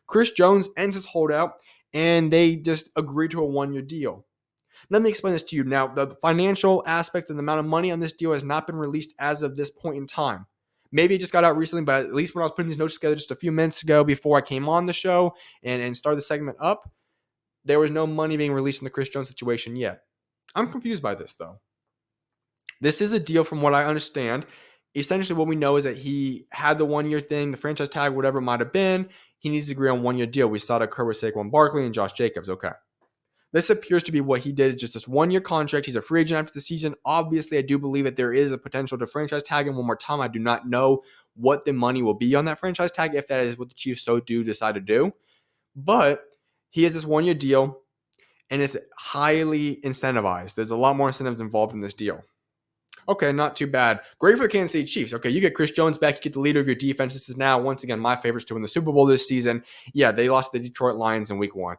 Chris Jones ends his holdout, and they just agree to a 1-year deal. Let me explain this to you. Now, the financial aspect and the amount of money on this deal has not been released as of this point in time. Maybe it just got out recently, but at least when I was putting these notes together just a few minutes ago before I came on the show and started the segment up, there was no money being released in the Chris Jones situation yet. I'm confused by this, though. This is a deal from what I understand. Essentially, what we know is that he had the 1-year thing, the franchise tag, whatever it might have been. He needs to agree on 1-year deal. We saw it occur with Saquon Barkley and Josh Jacobs. Okay. This appears to be what he did, just this 1-year contract. He's a free agent after the season. Obviously, I do believe that there is a potential to franchise tag him one more time. I do not know what the money will be on that franchise tag, if that is what the Chiefs so do decide to do. But he has this 1-year deal, and it's highly incentivized. There's a lot more incentives involved in this deal. Okay, not too bad. Great for the Kansas City Chiefs. Okay, you get Chris Jones back. You get the leader of your defense. This is now, once again, my favorites to win the Super Bowl this season. Yeah, they lost to the Detroit Lions in week 1.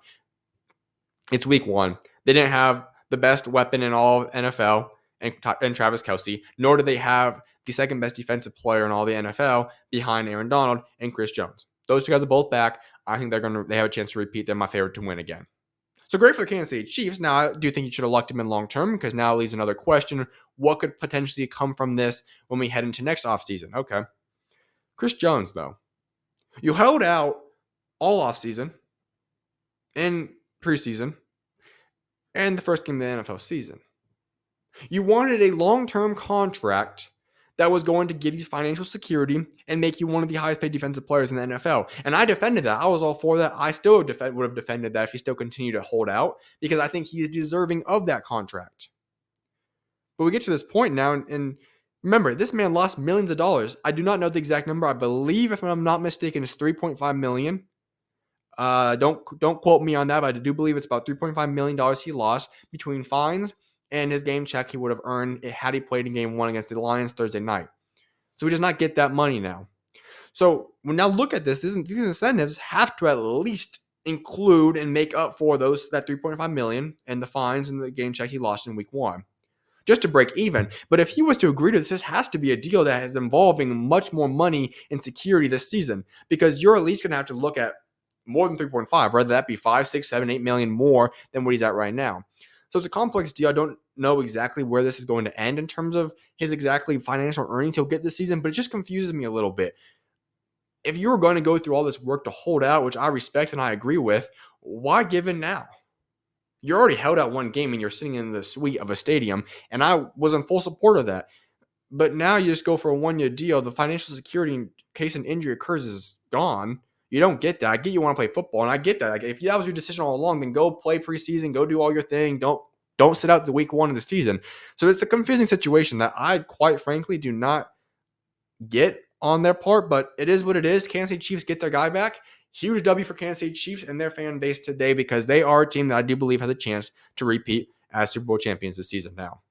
It's week 1. They didn't have the best weapon in all of NFL and Travis Kelce, nor did they have the second best defensive player in all the NFL behind Aaron Donald and Chris Jones. Those two guys are both back. I think they have a chance to repeat. They're my favorite to win again. So great for the Kansas City Chiefs. Now, I do think you should have locked him in long term, because now it leaves another question. What could potentially come from this when we head into next offseason? Okay. Chris Jones, though. You held out all offseason and preseason and the first game of the NFL season. You wanted a long-term contract that was going to give you financial security and make you one of the highest paid defensive players in the NFL. And I defended that. I was all for that. I still would have defended that if he still continued to hold out, because I think he is deserving of that contract. But we get to this point now, and remember, this man lost millions of dollars. I do not know the exact number. I believe, if I'm not mistaken, it's $3.5 million. Don't quote me on that, but I do believe it's about $3.5 million he lost between fines and his game check he would have earned had he played in game 1 against the Lions Thursday night. So he does not get that money now. So when now look at this, these incentives have to at least include and make up for that $3.5 million and the fines and the game check he lost in week 1, just to break even. But if he was to agree to this has to be a deal that is involving much more money and security this season, because you're at least going to have to look at more than 3.5, whether that be 5, 6, 7, 8 million more than what he's at right now. So it's a complex deal. I don't know exactly where this is going to end in terms of his exactly financial earnings he'll get this season, but it just confuses me a little bit. If you were going to go through all this work to hold out, which I respect and I agree with, why give in now? You already held out 1 game and you're sitting in the suite of a stadium, and I was in full support of that. But now you just go for a 1-year deal. The financial security in case an injury occurs is gone. You don't get that. I get you want to play football, and I get that. Like, if that was your decision all along, then go play preseason, go do all your thing. Don't sit out the week 1 of the season. So it's a confusing situation that I quite frankly do not get on their part, but it is what it is. Kansas City Chiefs get their guy back. Huge W for Kansas City Chiefs and their fan base today, because they are a team that I do believe has a chance to repeat as Super Bowl champions this season now.